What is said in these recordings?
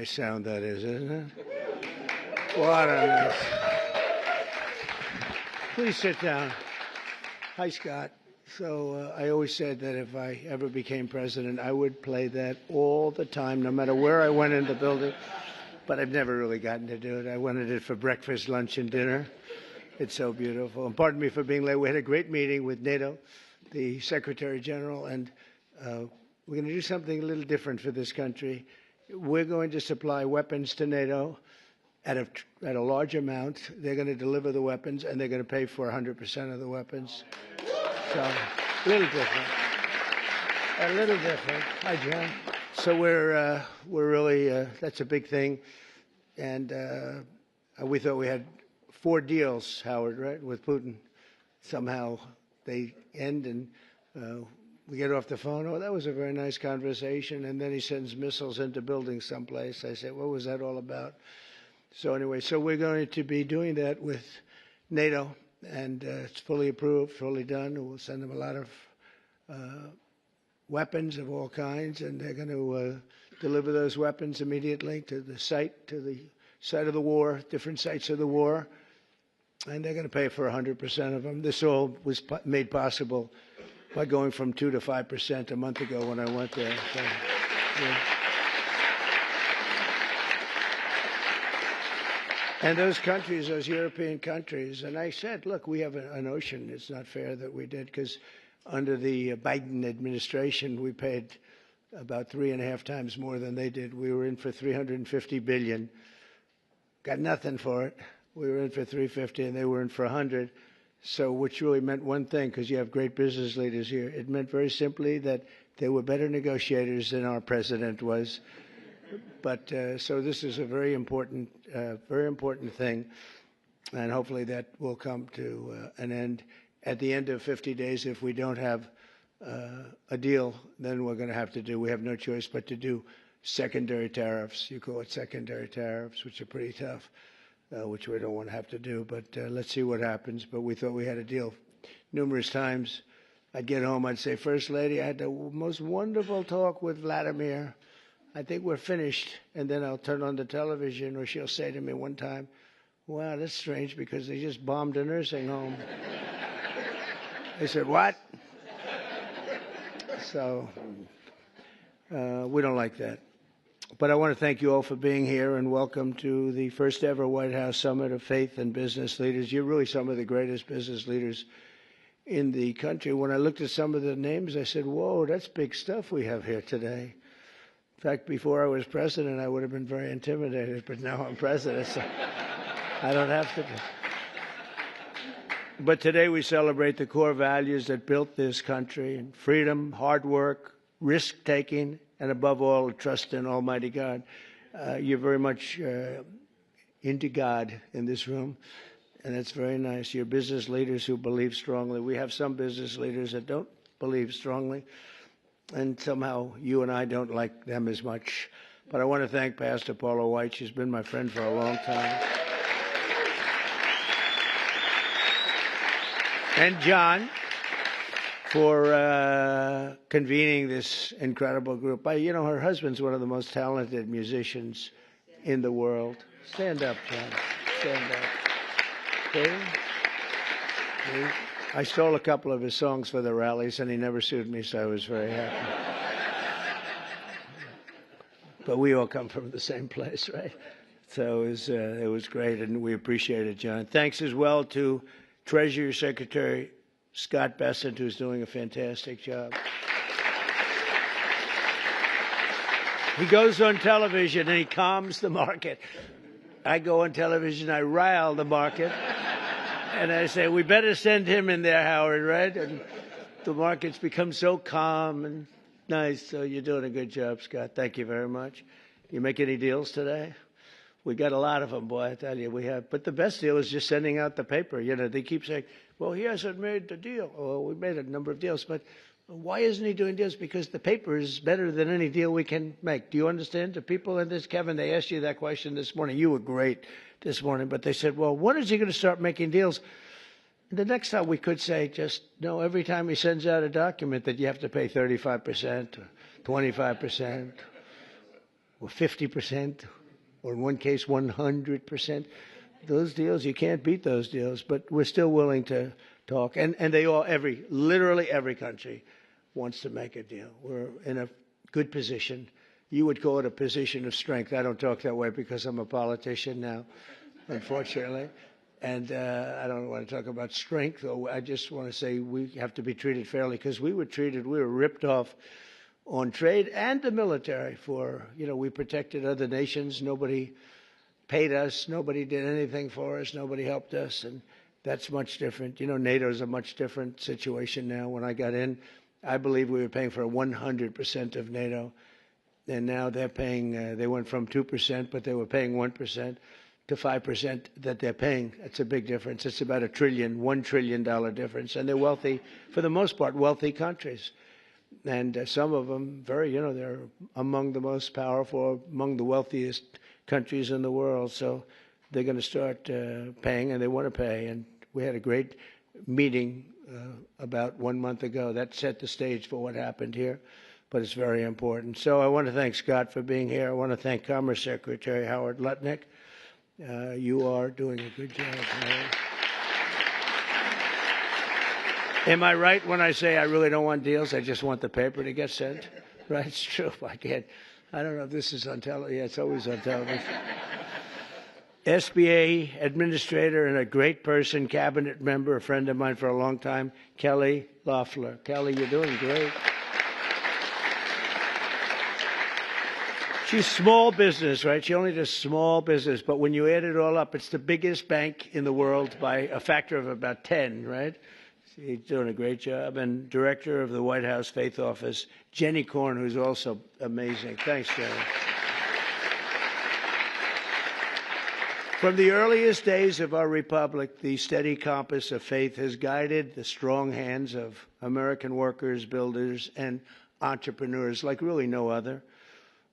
nice sound that is, isn't it? What a nice. Please sit down. Hi, Scott. So I always said that if I ever became president, I would play that all the time, no matter where I went in the building. But I've never really gotten to do it. I wanted it for breakfast, lunch, and dinner. It's so beautiful. And pardon me for being late. We had a great meeting with NATO, the Secretary General, and we're going to do something a little different for this country. We're going to supply weapons to NATO at a large amount. They're going to deliver the weapons, and they're going to pay for 100% of the weapons. So, a little different. A little different. Hi, John. So we're really, that's a big thing. And we thought we had 4 deals, Howard, right, with Putin. Somehow they end and we get off the phone. Oh, that was a very nice conversation. And then he sends missiles into buildings someplace. I said, what was that all about? So anyway, so we're going to be doing that with NATO. And it's fully approved, fully done. We'll send them a lot of weapons of all kinds, and they're going to deliver those weapons immediately to the site of the war, different sites of the war, and they're going to pay for 100% of them. This all was made possible by going from 2 to 5% a month ago when I went there. So, yeah. And those countries, those European countries, and I said, look, we have an ocean. It's not fair that we did, because under the Biden administration, we paid about 3.5 times more than they did. We were in for $350 billion. Got nothing for it. We were in for $350, and they were in for $100. So, which really meant one thing, because you have great business leaders here. It meant very simply that they were better negotiators than our president was. But so this is a very important thing, and hopefully that will come to an end. At the end of 50 days, if we don't have a deal, then we're going to have to do. We have no choice but to do secondary tariffs. You call it secondary tariffs, which are pretty tough, which we don't want to have to do. But let's see what happens. But we thought we had a deal. Numerous times, I'd get home, I'd say, First Lady, I had the most wonderful talk with Vladimir. I think we're finished. And then I'll turn on the television, or she'll say to me one time, wow, that's strange, because they just bombed a nursing home. I said, what? So we don't like that. But I want to thank you all for being here, and welcome to the first ever White House Summit of Faith and Business Leaders. You're really some of the greatest business leaders in the country. When I looked at some of the names, I said, whoa, that's big stuff we have here today. In fact, before I was president, I would have been very intimidated, but now I'm president, so I don't have to. But today we celebrate the core values that built this country: freedom, hard work, risk-taking, and above all, trust in Almighty God. You're very much into God in this room, and that's very nice. You're business leaders who believe strongly. We have some business leaders that don't believe strongly, and somehow you and I don't like them as much. But I want to thank Pastor Paula White. She's been my friend for a long time. And John for convening this incredible group. Her husband's one of the most talented musicians in the world. Stand up, John. Stand up. Okay? I stole a couple of his songs for the rallies, and he never sued me, so I was very happy. But we all come from the same place, right? So it was great, and we appreciate it, John. Thanks as well to Treasury Secretary Scott Bessent, who's doing a fantastic job. He goes on television and he calms the market. I go on television, I rile the market. And I say, we better send him in there, Howard, right? And the market's become so calm and nice. So you're doing a good job, Scott. Thank you very much. You make any deals today? We got a lot of them, boy, I tell you, we have. But the best deal is just sending out the paper. They keep saying, well, he hasn't made the deal. Well, we made a number of deals. But why isn't he doing deals? Because the paper is better than any deal we can make. Do you understand? The people in this, Kevin, they asked you that question this morning. You were great this morning. But they said, well, when is he going to start making deals? The next time we could say, just no, every time he sends out a document that you have to pay 35% or 25% or 50%. or in one case 100%. Those deals, you can't beat those deals, but we're still willing to talk. And they all, literally every country wants to make a deal. We're in a good position. You would call it a position of strength. I don't talk that way because I'm a politician now, unfortunately. And I don't want to talk about strength. I just want to say we have to be treated fairly, because we were ripped off on trade and the military for, we protected other nations. Nobody paid us. Nobody did anything for us. Nobody helped us. And that's much different. NATO is a much different situation now. When I got in, I believe we were paying for 100% of NATO. And now they're paying, they went from 2%, but they were paying 1%. To 5% that they're paying. That's a big difference. It's about $1 trillion difference. And they're wealthy, for the most part, wealthy countries. And some of them they're among the most powerful, among the wealthiest countries in the world. So they're going to start paying, and they want to pay. And we had a great meeting about 1 month ago. That set the stage for what happened here. But it's very important. So I want to thank Scott for being here. I want to thank Commerce Secretary Howard Lutnick. You are doing a good job, Howard. Am I right when I say I really don't want deals? I just want the paper to get sent? Right? It's true. I don't know if this is on television. Yeah, it's always on television. SBA administrator and a great person, cabinet member, a friend of mine for a long time, Kelly Loeffler. Kelly, you're doing great. She's small business, right? She only does small business, but when you add it all up, it's the biggest bank in the world by a factor of about 10, right? She's doing a great job. And director of the White House Faith Office, Jenny Korn, who's also amazing. Thanks, Jenny. From the earliest days of our republic, the steady compass of faith has guided the strong hands of American workers, builders, and entrepreneurs like really no other.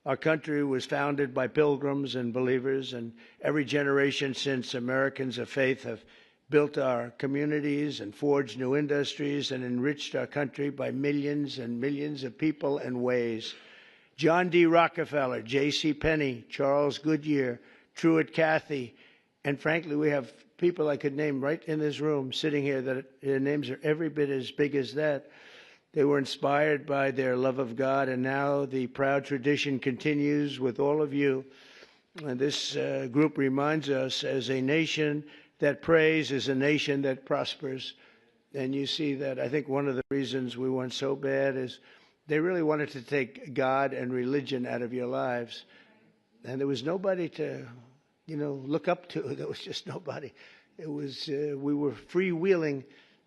Our country was founded by pilgrims and believers, and every generation since, Americans of faith have built our communities and forged new industries and enriched our country by millions and millions of people and ways. John D. Rockefeller, J.C. Penney, Charles Goodyear, Truett Cathy, and frankly, we have people I could name right in this room sitting here that their names are every bit as big as that. They were inspired by their love of God, and now the proud tradition continues with all of you. And this group reminds us, as a nation that prays is a nation that prospers. And you see that. I think one of the reasons we went so bad is they really wanted to take God and religion out of your lives. And there was nobody to, look up to. There was just nobody. It was, we were freewheeling.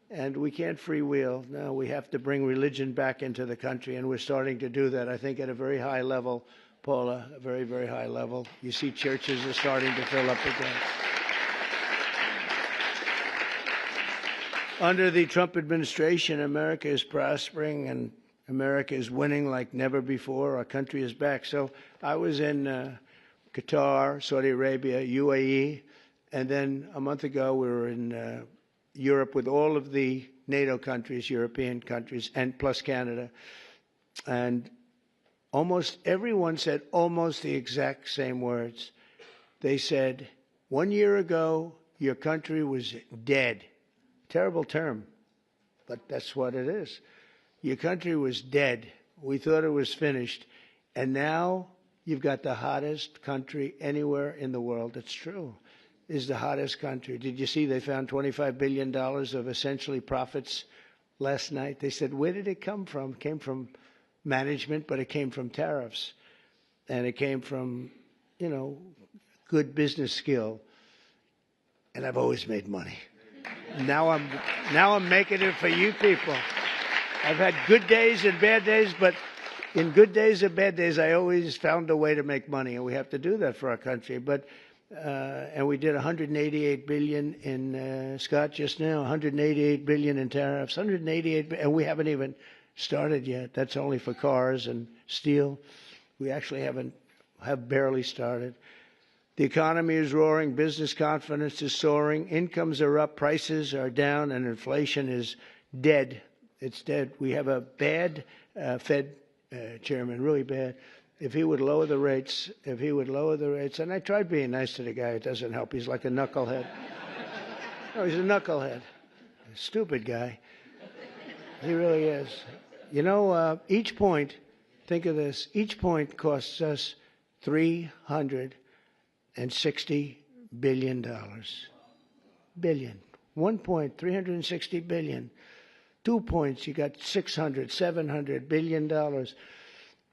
And we can't freewheel. Now we have to bring religion back into the country, and we're starting to do that, I think, at a very high level, Paula, a very, very high level. You see churches are starting to fill up again. Under the Trump administration, America is prospering, and America is winning like never before. Our country is back. So I was in Qatar, Saudi Arabia, UAE, and then a month ago we were in Europe with all of the NATO countries, European countries, and plus Canada. And almost everyone said almost the exact same words. They said, 1 year ago, your country was dead. Terrible term, but that's what it is. Your country was dead. We thought it was finished. And now you've got the hottest country anywhere in the world. It's true. Is the hottest country. Did you see they found $25 billion of essentially profits last night? They said, where did it come from? It came from management, but it came from tariffs. And it came from, good business skill. And I've always made money. Now I'm making it for you people. I've had good days and bad days, but in good days and bad days, I always found a way to make money. And we have to do that for our country. But and we did 188 billion in Scott just now, 188 billion in tariffs, 188, and we haven't even started yet. That's only for cars and steel. We actually have barely started. The economy is roaring, business confidence is soaring, incomes are up, prices are down, and inflation is dead. It's dead. We have a bad Fed chairman, really bad. if he would lower the rates, and I tried being nice to the guy, it doesn't help. He's like a knucklehead. No, he's a knucklehead. A stupid guy. He really is. You know, each point, think of this, each point costs us $360 billion. Billion. 1 point, $360 billion. 2 points, you got $600, $700 billion.